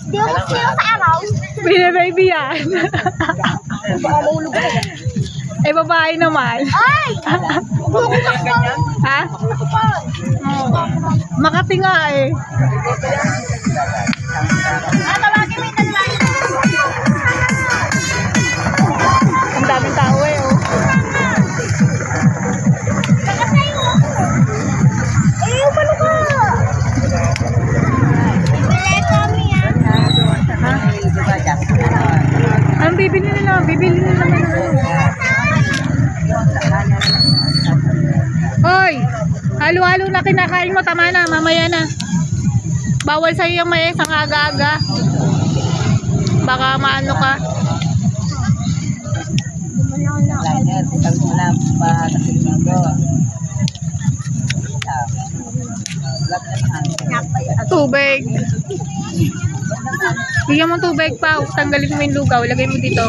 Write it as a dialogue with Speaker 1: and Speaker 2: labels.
Speaker 1: Di ako sino sa araw.
Speaker 2: Binababy yan. Eh, babae naman.
Speaker 1: Ay!
Speaker 2: Ha? Oo. Makati nga eh.
Speaker 1: Tawagin mo yung dalawa.
Speaker 2: Ang daming tao eh. Oh.
Speaker 1: Eh, paano ka? Bibili kami
Speaker 2: Ang bibili nila? Bibili nila naman ng ano. Hoy! Halo-halo na kinakain mo. Tama na. Mamaya na. Bawal sa'yo yung mais ang aga-aga. Baka maano ka. Tubig. Bigyan mo tubig pa. Tanggalin mo yung lugaw. Lagay mo dito.